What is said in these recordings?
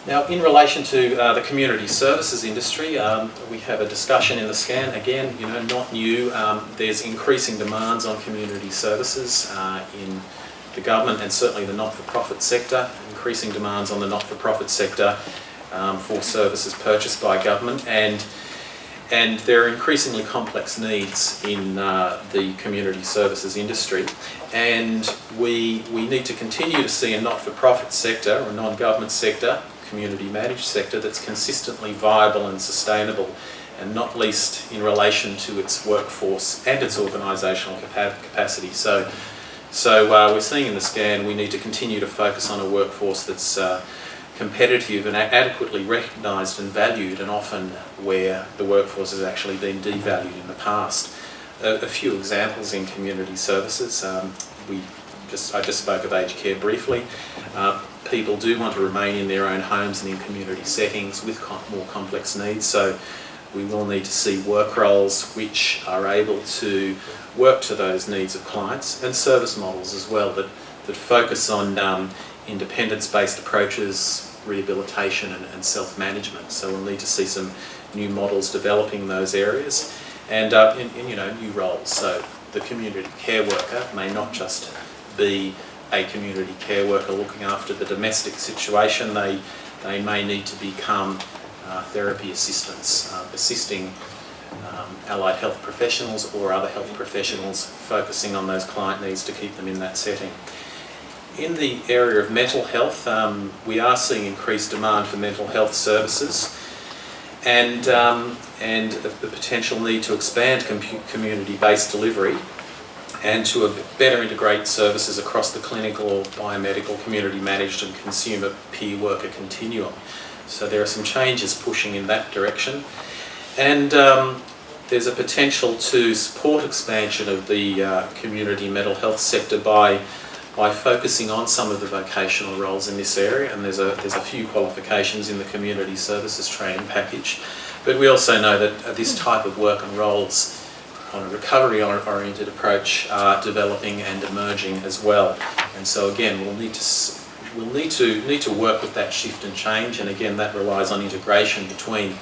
Now, in relation to the community services industry, we have a discussion in the scan. Again, not new. There's increasing demands on community services in the government and certainly the not-for-profit sector. Increasing demands on the not-for-profit sector for services purchased by government, and there are increasingly complex needs in the community services industry. And we need to continue to see a not-for-profit sector or non-government sector, community managed sector, that's consistently viable and sustainable, and not least in relation to its workforce and its organisational capacity. So we're seeing in the scan we need to continue to focus on a workforce that's competitive and adequately recognised and valued, and often where the workforce has actually been devalued in the past. A few examples in community services. I just spoke of aged care briefly. People do want to remain in their own homes and in community settings with more complex needs, so we will need to see work roles which are able to work to those needs of clients, and service models as well that focus on independence-based approaches, rehabilitation and self-management. So we'll need to see some new models developing those areas, and new roles. So the community care worker may not just be a community care worker looking after the domestic situation. They may need to become therapy assistants, assisting allied health professionals or other health professionals, focusing on those client needs to keep them in that setting. In the area of mental health, we are seeing increased demand for mental health services, and the potential need to expand community-based delivery and to better integrate services across the clinical or biomedical, community managed and consumer peer worker continuum. So there are some changes pushing in that direction, and there's a potential to support expansion of the community mental health sector by focusing on some of the vocational roles in this area, and there's a few qualifications in the community services training package. But we also know that this type of work and roles on a recovery-oriented approach are developing and emerging as well. And so again, we'll need to work with that shift and change, and again that relies on integration between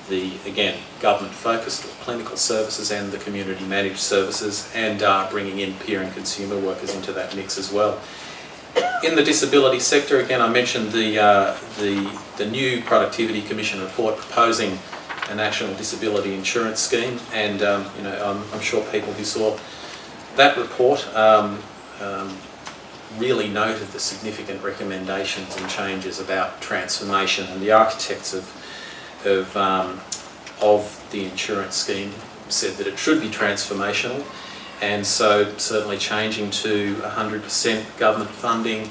the, again, government-focused clinical services and the community-managed services, and bringing in peer and consumer workers into that mix as well. In the disability sector, again, I mentioned the new Productivity Commission report proposing a national disability insurance scheme, and I'm sure people who saw that report really noted the significant recommendations and changes about transformation, and the architects of the insurance scheme said that it should be transformational, and so certainly changing to 100% government funding,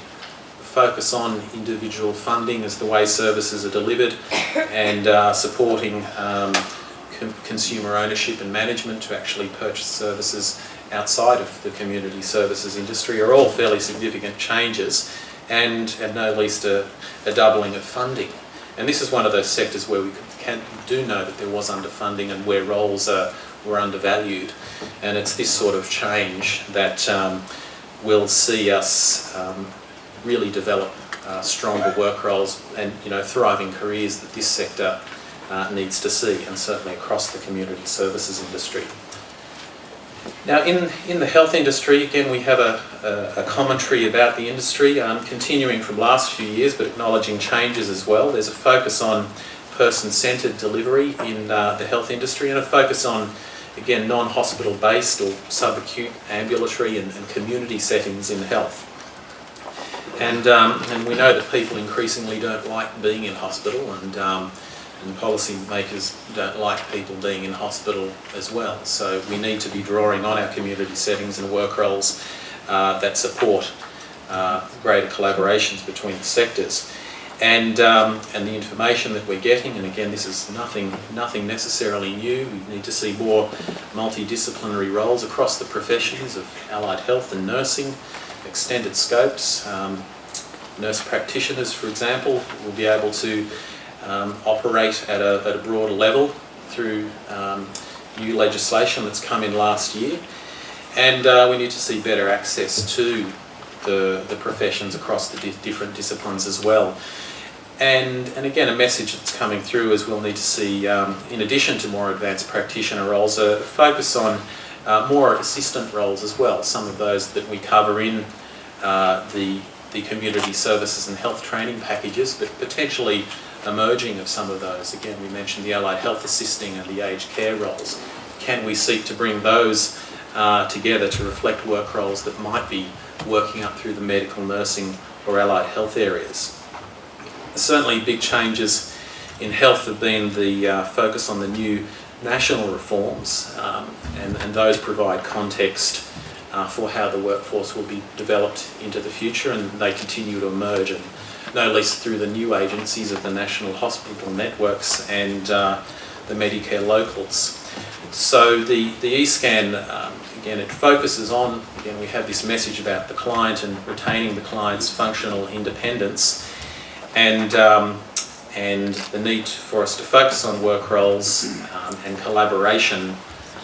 focus on individual funding as the way services are delivered, and supporting consumer ownership and management to actually purchase services outside of the community services industry are all fairly significant changes, and no least a doubling of funding. And this is one of those sectors where we do know that there was underfunding and where roles were undervalued, and it's this sort of change that will see us really develop stronger work roles and thriving careers that this sector needs to see, and certainly across the community services industry. Now in the health industry, again we have a commentary about the industry, continuing from last few years but acknowledging changes as well. There's a focus on person-centred delivery in the health industry, and a focus on, again, non-hospital based or subacute, ambulatory and community settings in health. And we know that people increasingly don't like being in hospital, and policy makers don't like people being in hospital as well. So we need to be drawing on our community settings and work roles that support greater collaborations between the sectors. And the information that we're getting, and again this is nothing necessarily new, we need to see more multidisciplinary roles across the professions of allied health and nursing, extended scopes. Nurse practitioners, for example, will be able to operate at a broader level through new legislation that's come in last year, and we need to see better access to the professions across the different disciplines as well. And again, a message that's coming through is we'll need to see, in addition to more advanced practitioner roles, a focus on more assistant roles as well. Some of those that we cover in the community services and health training packages, but potentially emerging of some of those. Again, we mentioned the allied health assisting and the aged care roles. Can we seek to bring those together to reflect work roles that might be working up through the medical, nursing or allied health areas? Certainly big changes in health have been the focus on the new national reforms, and those provide context for how the workforce will be developed into the future, and they continue to emerge, and no least through the new agencies of the national hospital networks and the Medicare locals. So the eScan, again, it focuses on, again, we have this message about the client and retaining the client's functional independence, and the need for us to focus on work roles and collaboration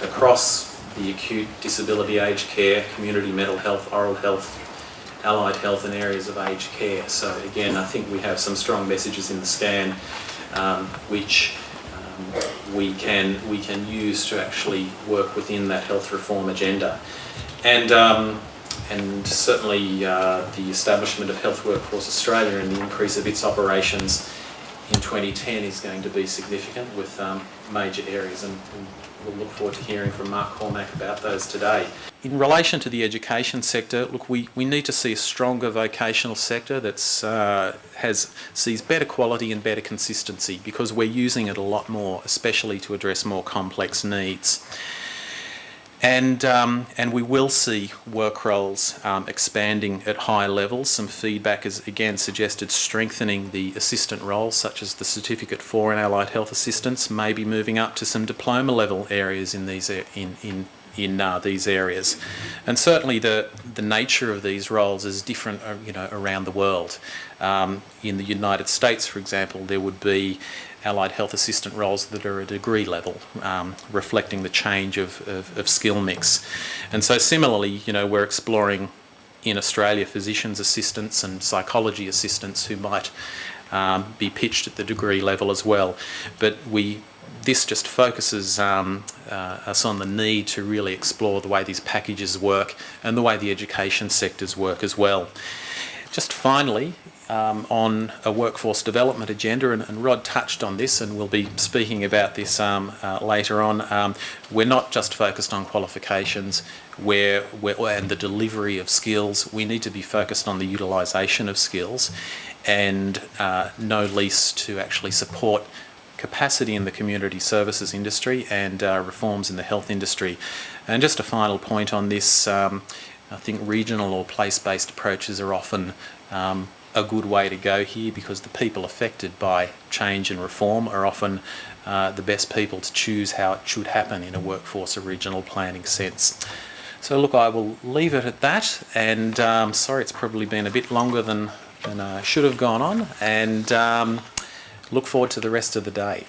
across the acute disability aged care, community mental health, oral health, allied health and areas of aged care. So again, I think we have some strong messages in the scan which we can use to actually work within that health reform agenda. And certainly the establishment of Health Workforce Australia and the increase of its operations in 2010 is going to be significant with major areas, and we'll look forward to hearing from Mark Cormack about those today. In relation to the education sector, look, we need to see a stronger vocational sector that sees better quality and better consistency, because we're using it a lot more, especially to address more complex needs. And we will see work roles expanding at high levels. Some feedback has again suggested strengthening the assistant roles, such as the Certificate 4 in Allied Health Assistance, maybe moving up to some diploma level areas in these these areas. And certainly the nature of these roles is different, around the world. In the United States, for example, there would be allied health assistant roles that are a degree level, reflecting the change of skill mix. And so similarly, we're exploring in Australia physicians assistants and psychology assistants who might be pitched at the degree level as well. But this just focuses us on the need to really explore the way these packages work and the way the education sectors work as well. Just finally, on a workforce development agenda, and Rod touched on this, and we'll be speaking about this later on. We're not just focused on qualifications and the delivery of skills. We need to be focused on the utilisation of skills, and no least to actually support capacity in the community services industry and reforms in the health industry. And just a final point on this, I think regional or place-based approaches are often a good way to go here, because the people affected by change and reform are often the best people to choose how it should happen in a workforce or regional planning sense. So look, I will leave it at that, and sorry it's probably been a bit longer than I should have gone on, and look forward to the rest of the day.